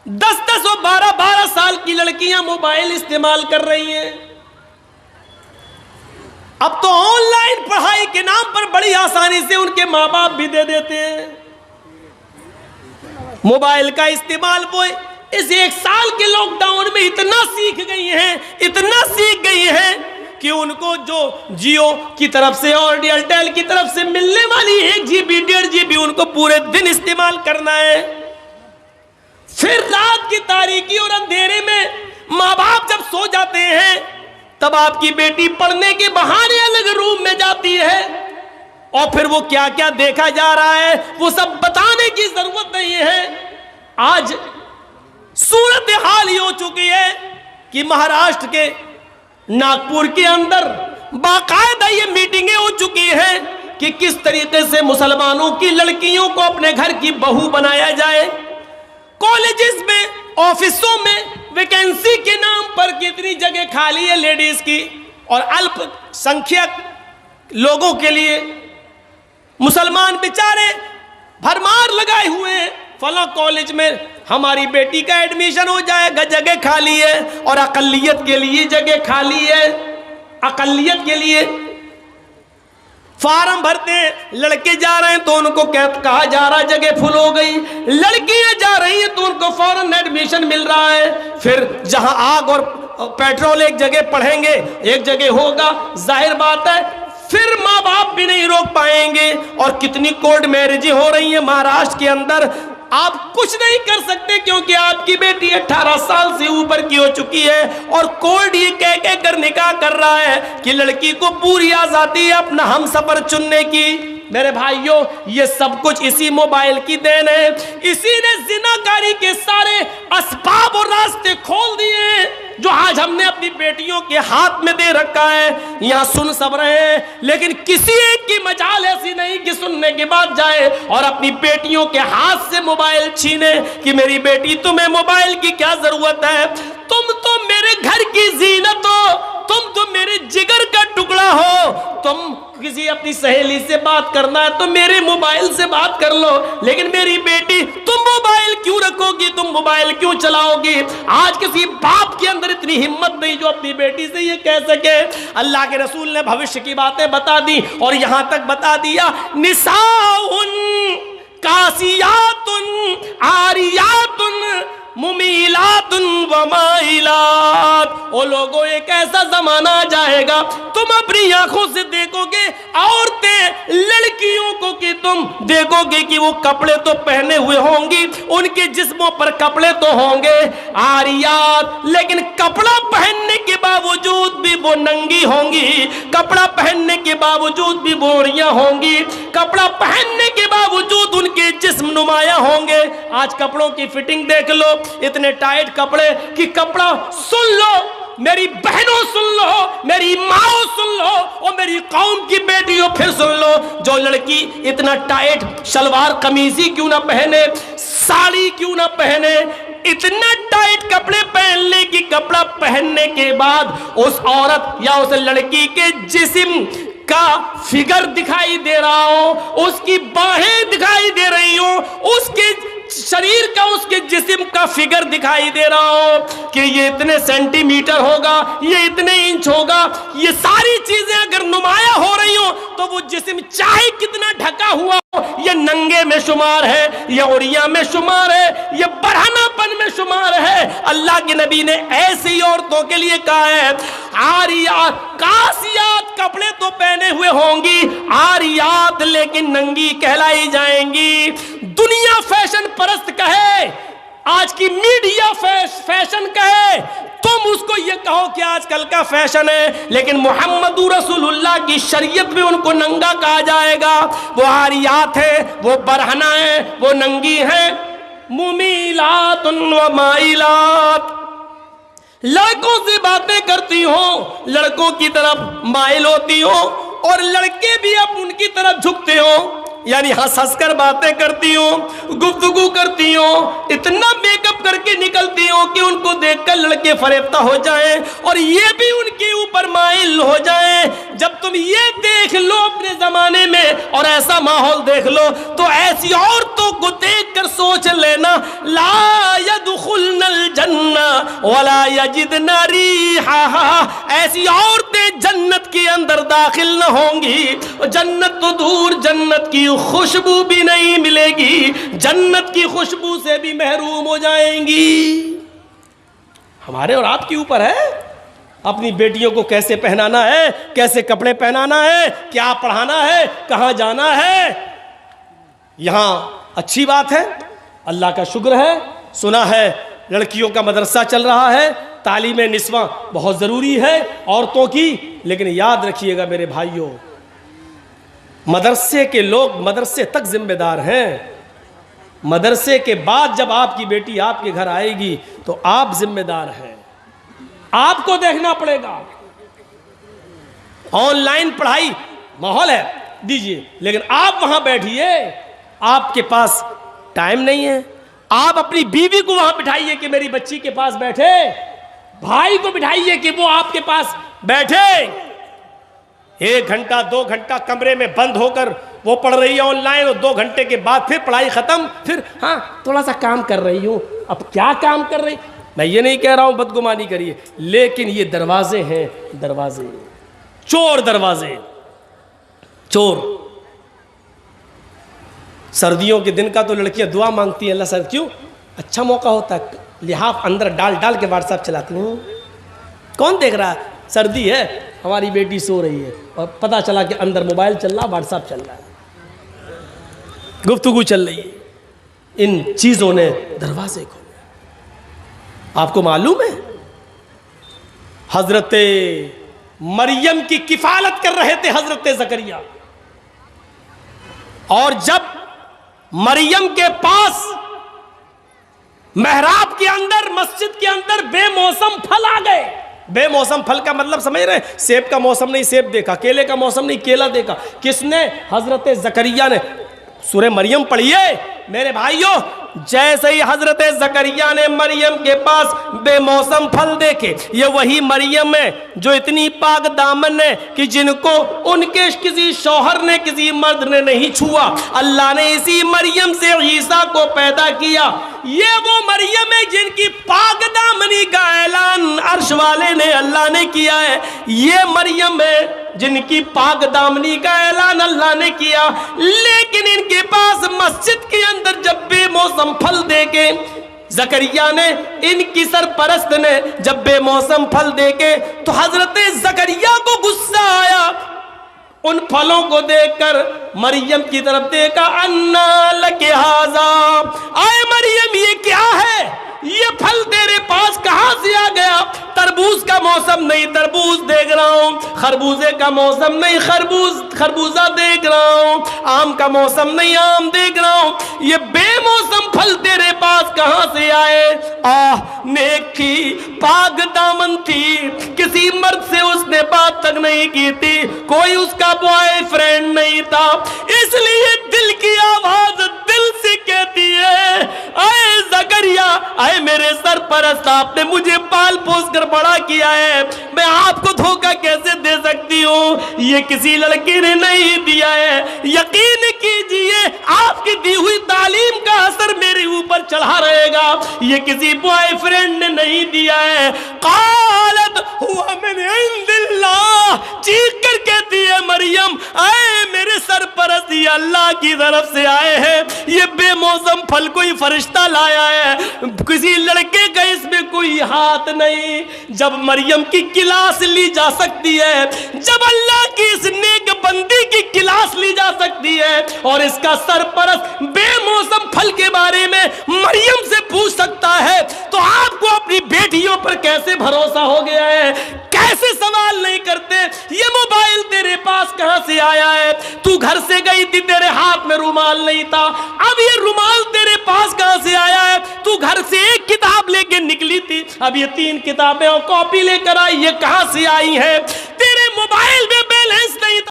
10-10 اور 12-12 سال کی لڑکیاں موبائل استعمال کر رہی ہیں. اب تو آن لائن پڑھائی کے نام پر بڑی آسانی سے ان کے ماں باپ بھی دے دیتے ہیں. موبائل کا استعمال وہ اس 1 سال کے لاک ڈاؤن میں اتنا سیکھ گئی ہیں کہ ان کو جو جیو کی طرف سے اور ایئرٹیل کی طرف سے ملنے والی 1 GB 1.5 GB ان کو پورے دن استعمال کرنا ہے. پھر رات کی تاریکی اور اندھیرے میں ماں باپ جب سو جاتے ہیں تب آپ کی بیٹی پڑھنے کے بہانے الگ روم میں جاتی ہے اور پھر وہ کیا کیا دیکھا جا رہا ہے وہ سب بتانے کی ضرورت نہیں ہے. آج صورتحال یہ ہو چکی ہے کہ مہاراشٹر کے ناگپور کے اندر باقاعدہ یہ میٹنگیں ہو چکی ہیں کہ کس طریقے سے مسلمانوں کی لڑکیوں کو اپنے گھر کی بہو بنایا جائے. کالجز میں آفسوں میں ویکینسی کے نام پر کتنی جگہ خالی ہے لیڈیز کی اور الپ سنکھیک لوگوں کے لیے. مسلمان بیچارے بھرمار لگائے ہوئے ہیں فلاں کالج میں ہماری بیٹی کا ایڈمیشن ہو جائے گا, جگہ خالی ہے, اور اقلیت کے لیے جگہ خالی ہے. اقلیت کے لیے فارم بھرتے ہیں, لڑکے جا رہے ہیں تو ان کو کہا جا رہا جگہ فل ہو گئی, لڑکیاں جا رہی ہیں تو ان کو فوراً ایڈمیشن مل رہا ہے. پھر جہاں آگ اور پیٹرول ایک جگہ پڑھیں گے ایک جگہ ہوگا, ظاہر بات ہے پھر ماں باپ بھی نہیں روک پائیں گے. اور کتنی کورٹ میرجیں ہو رہی ہیں مہاراشٹر کے اندر, آپ کچھ نہیں کر سکتے کیونکہ آپ کی بیٹی 18 سال سے اوپر کی ہو چکی ہے اور کورٹ یہ کہہ کر نکاح کر رہا ہے کہ لڑکی کو پوری آزادی ہے اپنا ہم سفر چننے کی. میرے بھائیوں یہ سب کچھ اسی موبائل کی دین ہے. اسی نے زناکاری کے سارے اسباب اور راستے کھول دیے ہیں جو آج ہم نے اپنی بیٹیوں کے ہاتھ میں دے رکھا ہے. یہاں سن سب رہے ہیں لیکن کسی ایک کی مجال ایسی نہیں کہ سننے کے بعد جائے اور اپنی بیٹیوں کے ہاتھ سے موبائل چھینے کہ میری بیٹی تمہیں موبائل کی کیا ضرورت ہے, تم تو میرے گھر کی زینت ہو, تم تو میرے جگر کا ٹکڑا ہو, تم کسی اپنی سہیلی سے بات کرنا ہے تو میرے موبائل سے بات کر لو, لیکن میری بیٹی تم موبائل کیوں رکھو گی, تم موبائل کیوں چلاؤ گی. آج کسی باپ کے اندر اتنی ہمت نہیں جو اپنی بیٹی سے یہ کہہ سکے. اللہ کے رسول نے بھوشیہ کی باتیں بتا دی اور یہاں تک بتا دیا نساؤن کاسیات عاریات ممیلات و مائلات. او لوگوں ایک ایسا زمانہ جائے گا تم اپنی آنکھوں سے دیکھو گے عورتیں لڑکیوں کو کہ تم دیکھو گے کہ وہ کپڑے تو پہنے ہوئے ہوں گی, ان کے جسموں پر کپڑے تو ہوں گے عاریات, لیکن کپڑا پہننے کے باوجود بھی وہ ننگی ہوں گی, کپڑا پہننے کے باوجود بھی بوڑیاں ہوں گی, کپڑا پہننے کے باوجود ان کے جسم نمایاں ہوں گے. آج کپڑوں کی فٹنگ دیکھ لو, اتنے ٹائٹ کپڑے کہ کپڑا سن لو, میری بہنوں سن لو, میری ماں سن لو اور میری قوم کی بیٹیوں پھر سن لو, جو لڑکی اتنا ٹائٹ شلوار قمیضی کیوں نہ پہنے, ساڑی کیوں نہ پہنے, اتنا ٹائٹ کپڑے پہن لے کہ کپڑا پہننے کے بعد اس عورت یا اس لڑکی کے جسم کا فگر دکھائی دے رہا ہو, اس کی باہیں دکھائی دے رہی ہوں, اس کے شریر کا اس کے جسم کا فگر دکھائی دے رہا ہو کہ یہ اتنے سینٹی میٹر ہوگا, یہ اتنے انچ ہوگا, یہ ساری چیزیں اگر نمایاں ہو رہی ہوں تو وہ جسم چاہے کتنا ڈھکا ہوا ہو یہ ننگے میں شمار ہے, یہ عریاں میں شمار ہے, یہ برہنہ پن میں شمار ہے. اللہ کے نبی نے ایسی عورتوں کے لیے کہا ہے عاریات کاسیات, کپڑے تو پہنے ہوئے ہوں گی, عاریات لیکن ننگی کہلائی جائیں گی. دنیا فیشن پرست کہے, آج کی میڈیا فیشن کہے, تم اس کو یہ کہو کہ آج کل کا فیشن ہے, لیکن محمد رسول اللہ کی شریعت میں ان کو ننگا کہا جائے گا. وہ عاریات ہیں, وہ برہنہ ہیں, وہ ننگی ہیں. ممیلات و مائلات, لڑکوں سے باتیں کرتی ہوں, لڑکوں کی طرف مائل ہوتی ہوں اور لڑکے بھی اب ان کی طرف جھکتے ہوں, یعنی ہنس ہنس کر باتیں کرتی ہوں, گفتگو کرتی ہوں, اتنا میک اپ کر کے نکلتی ہوں کہ ان کو دیکھ کر لڑکے فریفتہ ہو جائیں اور یہ بھی ان کے اوپر مائل ہو جائیں. جب تم یہ دیکھ لو اپنے زمانے میں اور ایسا ماحول دیکھ لو تو ایسی عورتوں کو دیکھ کر سوچ لینا لا يدخلن الجنہ ولا یجدن ریحہا، ایسی عورتیں جنت کے اندر داخل نہ ہوں گی. جنت تو دور، جنت کی خوشبو بھی نہیں ملے گی، جنت کی خوشبو سے بھی محروم ہو جائیں گی. ہمارے اور آپ کے اوپر ہے اپنی بیٹیوں کو کیسے پہنانا ہے، کیسے کپڑے پہنانا ہے، کیا پڑھانا ہے، کہاں جانا ہے. یہاں اچھی بات ہے، اللہ کا شکر ہے، سنا ہے لڑکیوں کا مدرسہ چل رہا ہے، تعلیم نسواں بہت ضروری ہے عورتوں کی. لیکن یاد رکھیے گا میرے بھائیوں، مدرسے کے لوگ مدرسے تک ذمہ دار ہیں. مدرسے کے بعد جب آپ کی بیٹی آپ کے گھر آئے گی تو آپ ذمہ دار ہیں، آپ کو دیکھنا پڑے گا. آن لائن پڑھائی ماحول ہے دیجئے، لیکن آپ وہاں بیٹھیے، آپ کے پاس ٹائم نہیں ہے. آپ اپنی بیوی کو وہاں بٹھائیے کہ میری بچی کے پاس بیٹھے، بھائی کو بٹھائیے کہ وہ آپ کے پاس بیٹھے. 1 گھنٹہ 2 گھنٹہ کمرے میں بند ہو کر وہ پڑھ رہی ہے آن لائن اور 2 گھنٹے کے بعد پھر پڑھائی ختم، پھر ہاں تھوڑا سا کام کر رہی ہوں. اب کیا کام کر رہی؟ میں یہ نہیں کہہ رہا ہوں بدگمانی کریے، لیکن یہ دروازے ہیں، دروازے چور، دروازے چور. سردیوں کے دن کا تو لڑکیاں دعا مانگتی ہیں اللہ سر، کیوں؟ اچھا موقع ہوتا ہے، لحاف اندر ڈال ڈال کے واٹس ایپ چلاتی ہوں. کون دیکھ رہا ہے؟ سردی ہے، ہماری بیٹی سو رہی ہے اور پتہ چلا کہ اندر موبائل چل رہا، واٹس ایپ چل رہا ہے، گفتگو چل رہی ہے. ان چیزوں نے دروازے کھولے. آپ کو معلوم ہے حضرت مریم کی کفالت کر رہے تھے حضرت زکریا، اور جب مریم کے پاس محراب کے اندر، مسجد کے اندر بے موسم پھل آ گئے. بے موسم پھل کا مطلب سمجھ رہے ہیں؟ سیب کا موسم نہیں سیب دیکھا، کیلے کا موسم نہیں کیلا دیکھا. کس نے؟ حضرت زکریا نے. سورہ مریم پڑھیے میرے بھائیوں. جیسے ہی حضرت زکریا نے مریم کے پاس بے موسم پھل دیکھے، یہ وہی مریم ہے جو اتنی پاک دامن ہے کہ جن کو ان کے کسی شوہر نے، کسی مرد نے نہیں چھوا. اللہ نے اسی مریم سے عیسیٰ کو پیدا کیا. یہ وہ مریم ہے جن کی پاک دامنی کا اعلان عرش والے نے، اللہ نے کیا ہے. یہ مریم ہے جن کی پاک دامنی کا اعلان اللہ نے کیا. لیکن ان کے پاس مسجد کے اندر جب بے موسم پھل دیکھے، زکریا نے، ان کی سرپرست نے جب بے موسم پھل دیکھے تو حضرت زکریا کو غصہ آیا. ان پھلوں کو دیکھ کر مریم کی طرف دیکھا. انا لک ھذا، اے مریم یہ کیا ہے؟ یہ پھل تیرے پاس کہاں سے آ گیا؟ تربوز کا موسم نہیں تربوز دیکھ رہا ہوں، خربوزے کا موسم نہیں خربوزہ دیکھ رہا ہوں، آم کا موسم نہیں آم دیکھ رہا ہوں. یہ بے موسم پھل تیرے پاس کہاں سے آئے؟ نیک تھی، پاک دامن تھی، کسی مرد سے اس نے بات تک نہیں کی تھی، کوئی اس کا بوائے فرینڈ نہیں تھا. اس لیے دل کی آواز دل سے کہتی ہے، اے زکریا، اے میرے سرپرست، آپ نے مجھے پال پوس کر بڑا کیا ہے، میں آپ کو دھوکہ کیسے دے سکتی ہوں؟ یہ کسی لڑکی نے نہیں دیا ہے. یقین کیجئے آپ کی دی ہوئی تعلیم کا اثر میرے اوپر چڑھا رہے گا. یہ کسی بوائے فرینڈ نے نہیں دیا ہے. قالت ہوا من عند اللہ، چیخ کر کہتی ہے مریم، اے میرے سرپرست، یہ اللہ کی طرف سے آئے ہیں. یہ بے موسم پھل کوئی فرشتہ لایا ہے، کسی لڑکے کا اس میں کوئی ہاتھ نہیں. جب مریم کی کلاس لی جا سکتی ہے، جب اللہ کی اس نیک بندی کی کلاس لی جا سکتی ہے اور اس کا سرپرست بے موسم پھل کے بارے میں مریم سے پوچھ سکتا ہے، تو آپ کو اپنی بیٹیوں پر کیسے بھروسہ ہو گیا ہے؟ کیسے سوال نہیں کرتے؟ یہ موبائل تیرے پاس کہاں سے آیا ہے؟ تو گھر سے گئی تھی، تیرے ہاتھ میں رومال نہیں تھا، اب یہ رومال تیرے پاس کہاں سے آیا ہے؟ تو گھر سے ایک کتاب لے کے نکلی تھی، اب یہ 3 کتابیں اور کاپی لے کر آئی، یہ کہاں سے آئی ہیں؟ تیرے موبائل میں